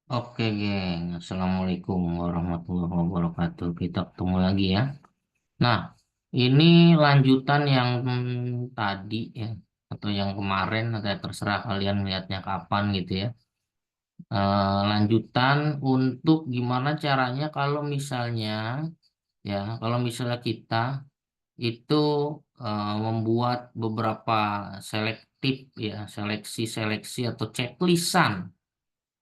Oke, geng. Assalamualaikum warahmatullahi wabarakatuh. Kita ketemu lagi ya. Nah, ini lanjutan yang tadi ya, atau yang kemarin, atau ya terserah kalian melihatnya kapan gitu ya. Lanjutan untuk gimana caranya kalau misalnya kita itu membuat beberapa selektif ya, seleksi-seleksi atau checklistan.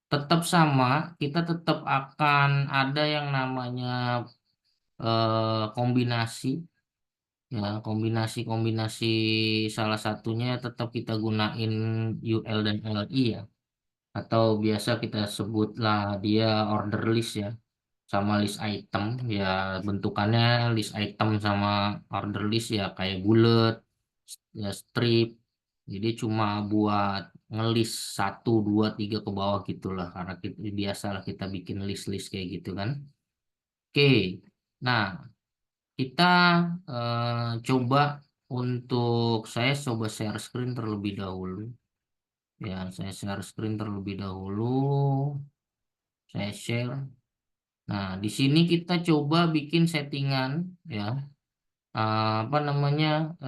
Tetap sama, kita tetap akan ada yang namanya kombinasi ya, kombinasi salah satunya tetap kita gunain UL dan LI ya, atau biasa kita sebutlah dia order list ya, sama list item ya. Bentukannya list item sama order list ya, kayak bullet ya, strip. Jadi cuma buat ngelis satu dua tiga ke bawah gitulah, karena kita biasalah kita bikin list-list kayak gitu kan. Oke, nah kita coba untuk saya coba share screen terlebih dahulu ya. Saya share screen terlebih dahulu. Saya share. Nah, di sini kita coba bikin settingan ya. Apa namanya,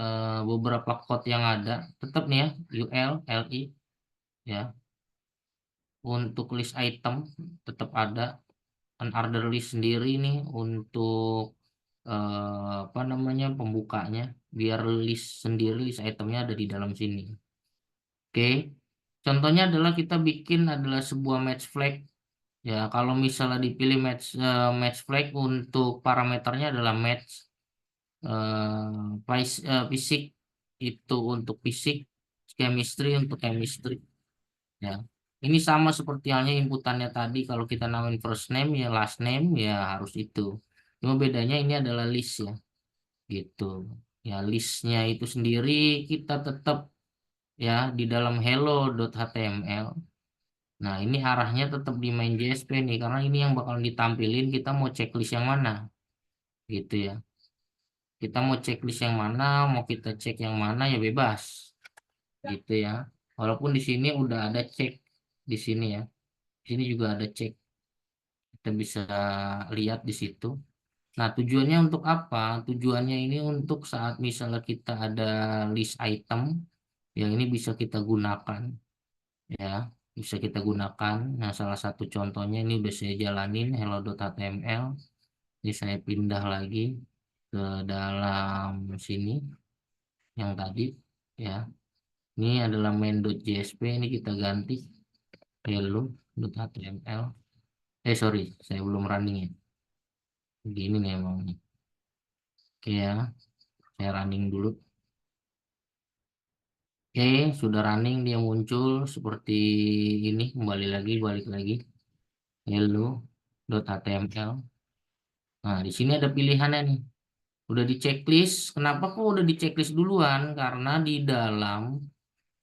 beberapa code yang ada tetap nih ya, UL, LI ya. Untuk list item tetap ada, unorder list sendiri nih untuk apa namanya, pembukanya, biar list sendiri, list itemnya ada di dalam sini. Oke, contohnya adalah kita bikin adalah sebuah match flag ya. Kalau misalnya dipilih match flag, untuk parameternya adalah match fisik itu untuk fisik, chemistry untuk chemistry ya. Ini sama seperti halnya inputannya tadi, kalau kita namain first name ya last name ya harus itu. Cuma bedanya ini adalah list ya, gitu. Ya, listnya itu sendiri kita tetap ya di dalam hello.html. Nah, ini arahnya tetap di main JSP nih, karena ini yang bakal ditampilin, kita mau checklist yang mana gitu ya. Kita mau checklist yang mana, mau kita cek yang mana ya bebas gitu ya. Walaupun di sini udah ada cek di sini ya. Di sini juga ada cek. Kita bisa lihat di situ. Nah, tujuannya untuk apa? Tujuannya ini untuk saat misalnya kita ada list item yang ini bisa kita gunakan ya, bisa kita gunakan. Nah, salah satu contohnya ini udah saya jalanin hello.html. Ini saya pindah lagi ke dalam sini yang tadi ya. Ini adalah main.jsp, ini kita ganti hello.html. Sorry, saya belum running ya. Begini nih emang nih. Oke ya, saya running dulu. Oke, sudah running, dia muncul seperti ini. Balik lagi. Hello.html. Nah, di sini ada pilihannya nih. Udah di checklist. Kenapa kok udah di checklist duluan? Karena di dalam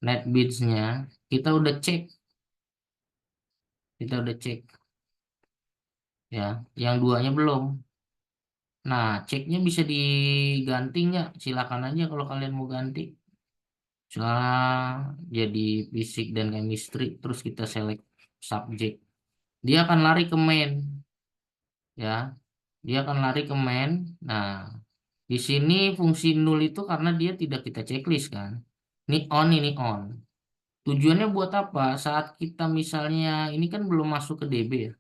NetBeans-nya kita udah cek, kita udah cek ya. Yang duanya belum. Nah, ceknya bisa diganti nggak? Silakan aja kalau kalian mau ganti. Soalnya jadi fisik dan chemistry, terus kita select subject. Dia akan lari ke main ya. Dia akan lari ke main. Nah, di sini fungsi nul itu karena dia tidak kita checklist kan. Ini on. Tujuannya buat apa? Saat kita misalnya ini kan belum masuk ke DB ya.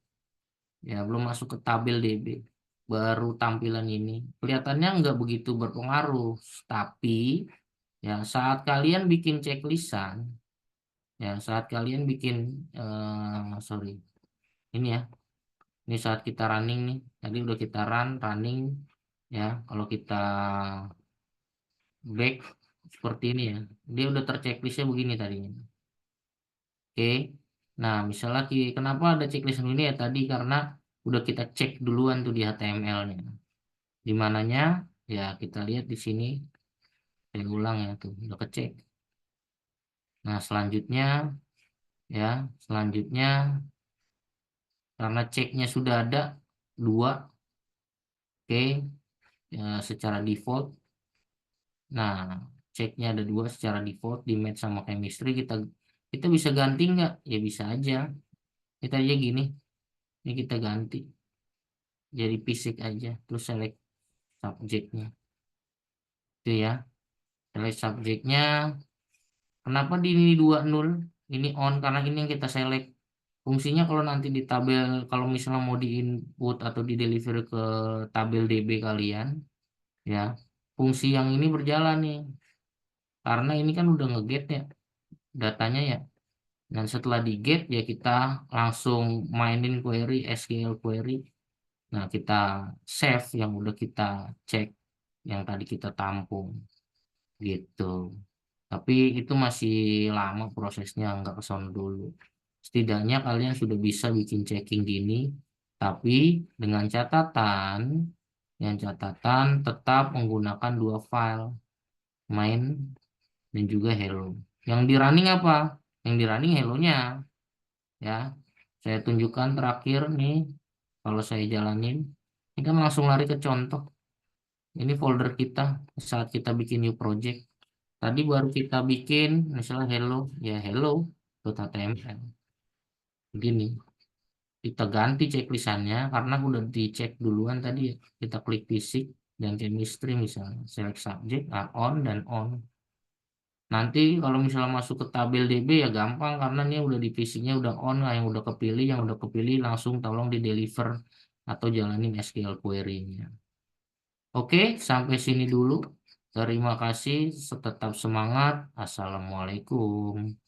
Ya, belum masuk ke tabel DB. Baru tampilan ini. Kelihatannya nggak begitu berpengaruh. Tapi ya saat kalian bikin checklistan, ya saat kalian bikin sorry, ini ya. Ini saat kita running nih. Tadi udah kita running ya. Kalau kita back seperti ini ya. Dia udah terchecklistnya begini tadinya. Oke. Nah, misalnya kenapa ada checklist ini ya tadi, karena udah kita cek duluan tuh di HTML-nya. Di mananya? Ya, kita lihat di sini. Saya ulang ya tuh, udah kecek. Nah, selanjutnya karena ceknya sudah ada dua, oke, ya, secara default. Nah, ceknya ada dua secara default di match sama chemistry. Kita kita bisa ganti nggak? Ya bisa aja. Kita aja gini. Ini kita ganti jadi fisik aja, terus select subjeknya. Itu ya. Select subjeknya. Kenapa di ini 20? Ini on karena ini yang kita select. Fungsinya kalau nanti di tabel, kalau misalnya mau di input atau di deliver ke tabel DB kalian, ya, fungsi yang ini berjalan nih. Karena ini kan udah nge-get ya datanya ya. Dan setelah di get ya kita langsung mainin query SQL query. Nah, kita save yang udah kita cek, yang tadi kita tampung gitu. Tapi itu masih lama prosesnya, nggak kesono dulu. Setidaknya kalian sudah bisa bikin checking gini, tapi dengan catatan, yang catatan tetap menggunakan dua file, main dan juga hello. Yang di running apa? Yang di running hello-nya, ya. Saya tunjukkan terakhir nih, kalau saya jalanin, ini kan langsung lari ke contoh. Ini folder kita saat kita bikin new project. Tadi baru kita bikin misalnya hello, ya hello.html. Begini, kita ganti checklistannya karena udah dicek duluan tadi ya. Kita klik fisik dan chemistry misalnya, select subject, on dan on. Nanti kalau misalnya masuk ke tabel DB ya gampang karena ini udah di fisiknya udah on lah, yang udah kepilih langsung tolong di deliver atau jalanin SQL query-nya. Oke, sampai sini dulu. Terima kasih, tetap semangat. Assalamualaikum.